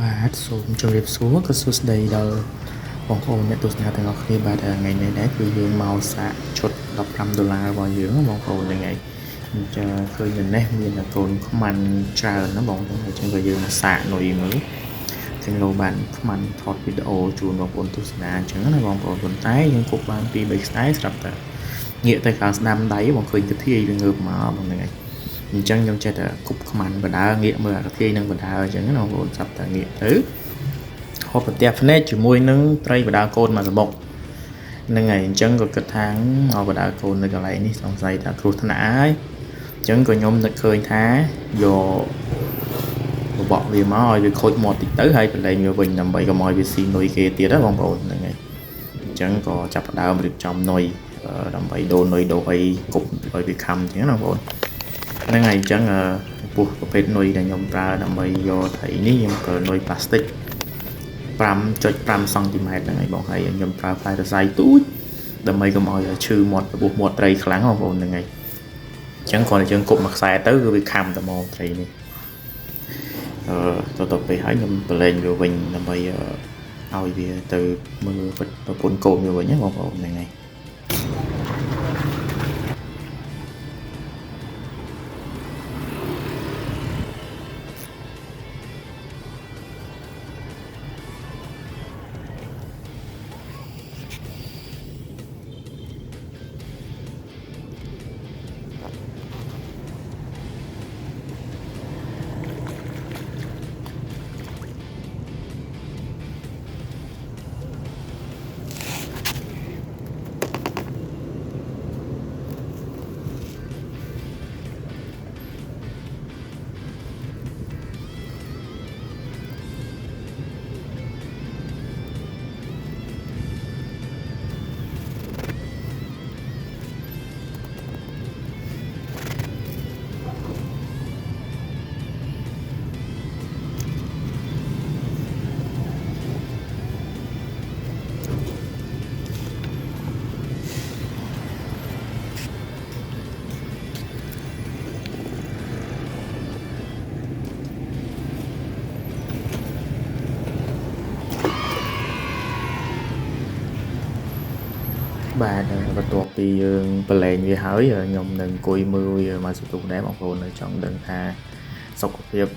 បាទសូមជម្រាបសួរក៏សួស្តីដល់បងប្អូនអ្នកទស្សនាទាំងអស់គ្នាបាទថ្ងៃនេះដែរគឺយើងមកសាកឈុត$15របស់យើងបងប្អូនហ្នឹងហើយអញ្ចឹងឃើញនៅនេះមានកូនខ្មាន់ច្រើនណាបងប្អូនអញ្ចឹងក៏យើងមកសាកនុយមើលចឹងលោកបានខ្មាន់ថតវីដេអូជូនបងប្អូនទស្សនាអញ្ចឹងណាបងប្អូនប៉ុន្តែយើងគប់បាន2 3ខ្សែស្រាប់តែងាកទៅខាងស្ដាំដៃបងឃើញកាធាយវាងើបមកបងហ្នឹងហើយអញ្ចឹងខ្ញុំចេះតែគប់ខ្មាន់បដាងាកមើលអាកាធាយនឹងបដាអញ្ចឹងណាបងប្អូនស្រាប់តែងាកទៅហូបប្រទះភ្នែកជាមួយនឹងត្រីបដាកូនមកសបុកហ្នឹងហើយអញ្ចឹងក៏គិតថាមកបដាកូននៅកន្លែងនេះសង្ស័យថាគ្រោះថ្នាក់ហើយអញ្ចឹងក៏ខ្ញុំនឹកឃើញថាយកបបក់វាមកឲ្យវាខូចមាត់តិចទៅហើយប្រឡែងវាវិញដើម្បីកុំឲ្យវាស៊ីនុយគេទៀតណាបងប្អូនហ្នឹងហើយអញ្ចឹងក៏ចាប់ផ្ដើមរៀបចំនុយដើម្បីដូរនុយដូរអីគប់ឲ្យវាខំអញ្ចឹងណាបងប្អូនហ្នឹងហើយអញ្ចឹងពោះប្រភេទនុយដែលខ្ញុំប្រើដើម្បីយកត្រីនេះខ្ញុំប្រើនុយផ្លាស្ទិក5.5 សង់ទីម៉ែត្រហ្នឹងហើយបងហើយខ្ញុំប្រើផ្លែរសៃទូចដើម្បីកុំឲ្យឈឺមាត់របួសមាត់ត្រីខ្លាំងបងប្អូនហ្នឹងហើយអញ្ចឹងគ្រាន់តែយើងគប់មួយខ្សែទៅគឺវាខំតែមកត្រីនេះទៅពេលហើយខ្ញុំប្រឡែងវាវិញដើម្បីឲ្យវាទៅមើលប្រពន្ធកូនវាវិញណាបងប្អូនហ្នឹងហើយបាទបន្ទាប់ពីយើងប្រឡែងវាហើយខ្ញុំនឹងអង្គុយមើលវាមកសុទុះដែរបងប្អូននៅចង់ដឹងថាសុខភាព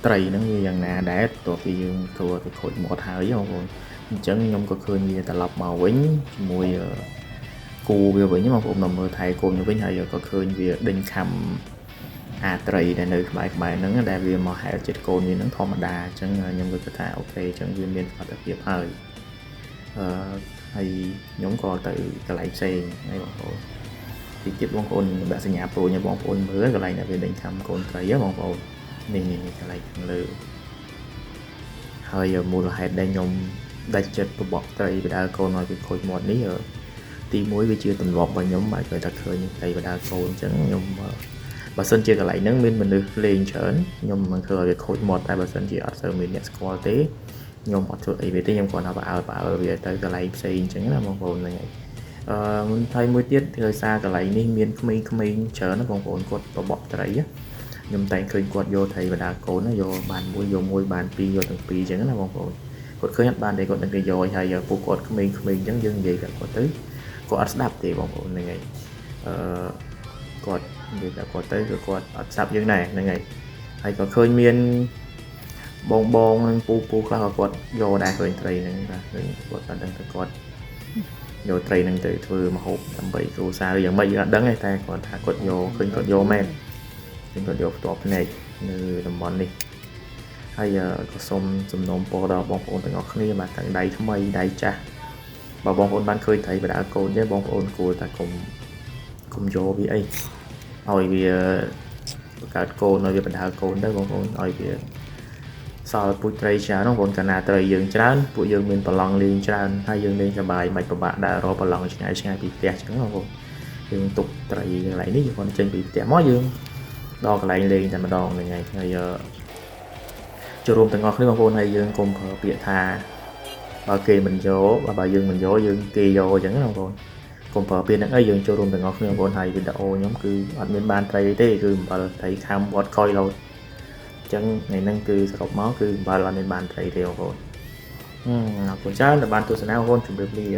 ត្រីហ្នឹងវាយ៉ាងណាដែរបន្ទាប់ពីយើងធ្វើទៅខូចមាត់ហើយបងប្អូនអញ្ចឹងខ្ញុំក៏ឃើញវាត្រឡប់មកវិញជាមួយគូវាវិញបងប្អូនមកមើលថែកូនវាវិញហើយក៏ឃើញវាដេញខំអាត្រីដែលនៅក្បែរហ្នឹងដែលវាមកហែលចិត្តកូនវាហ្នឹងធម្មតាអញ្ចឹងខ្ញុំក៏គិតថាអូខេអញ្ចឹងវាមានសុខភាពហើយហើយខ្ញុំក៏ទៅកន្លែងផ្សេងហើយបងប្អូនទីទៀតបងប្អូនដាក់សញ្ញាប្រូញឲ្យបងប្អូនមើលកន្លែងដែលវាដេញខំកូនត្រីបងប្អូននេះកន្លែងខាងលើហើយមូលហេតុដែលខ្ញុំដាច់ចិត្តបបក់ត្រីបដាកូនឲ្យវាខូចមាត់នេះទី1វាជាទម្លាប់របស់ខ្ញុំបើគេថាឃើញត្រីបដាកូនអញ្ចឹងខ្ញុំបើសិនជាកន្លែងហ្នឹងមានមនុស្សលេងច្រើនខ្ញុំមិនធ្វើឲ្យវាខូចមាត់តែបើសិនជាអត់សូវមានអ្នកស្គាល់ទេខ្ញុំអត់ធ្វើអីវាទេខ្ញុំគ្រាន់តែផ្អើលវាទៅកន្លែងផ្សេងអញ្ចឹងណាបងប្អូនហ្នឹងហើយហើយមួយទៀតដោយសារកន្លែងនេះមានក្មេងៗច្រើនណាបងប្អូនគាត់បបក់ត្រីខ្ញុំតែឃើញគាត់យកត្រីបដាកូនយកបានមួយយកមួយបានពីរយកទាំងពីរអញ្ចឹងណាបងប្អូនគាត់ឃើញអត់បានទេគាត់នឹងគេយកហើយពួកគាត់ក្មេងៗអញ្ចឹងយើងនិយាយប្រាប់គាត់ទៅគាត់អត់ស្ដាប់ទេបងប្អូនហ្នឹងហើយគាត់និយាយប្រាប់គាត់ទៅគឺគាត់អត់ស្ដាប់យើងដែរហ្នឹងហើយក៏ឃើញមានបងនឹងពូខ្លះក៏គាត់យកដែរឃើញត្រីហ្នឹងបាទឃើញគាត់បានដឹងថាគាត់យកត្រីហ្នឹងទៅធ្វើម្ហូបដើម្បីគ្រួសារយ៉ាងម៉េចយើងអត់ដឹងទេតែគាត់ថាគាត់យកឃើញគាត់យកមែនឃើញគាត់យកផ្ទាល់ភ្នែកនៅតំបន់នេះហើយក៏សូមសំណូមពរដល់បងប្អូនទាំងអស់គ្នាបាទទាំងដៃថ្មីដៃចាស់បើបងប្អូនបានឃើញត្រីបដាកូនទេបងប្អូនគួរតែកុំយកវាអីឲ្យវាបង្កើតកូនឲ្យវាបដាកូនទៅបងប្អូនឲ្យវាសល់ពូជត្រីច្រើនបងប្អូនកាលណាត្រីយើងច្រើនពួកយើងមានប្រឡងលេងច្រើនហើយយើងលេងសប្បាយមិនពិបាកដើររកប្រឡងឆ្ងាយពីផ្ទះចឹងបងប្អូនយើងទុកត្រីកន្លែងនេះយើងគាត់ចេញពីផ្ទះមកយើងដល់កន្លែងលេងតែម្ដងហ្នឹងហើយចូលរួមទាំងអស់គ្នាបងប្អូនហើយយើងកុំប្រើពាក្យថាបើគេមិនយកបើយើងមិនយកយើងគេយកអញ្ចឹងណាបងប្អូនកុំប្រើពាក្យហ្នឹងអីយើងចូលរួមទាំងអស់គ្នាបងប្អូនហើយវីដេអូខ្ញុំគឺអត់មានបានត្រីទេគឺអំបិលត្រីខាំវត្តកុយលោត ចឹងថ្ងៃហ្នឹងគឺសរុបមកគឺអំបិលអត់មានបានត្រីទេបងប្អូនអរគុណច្រើនដែលបានទស្សនាបងប្អូនជម្រាបលា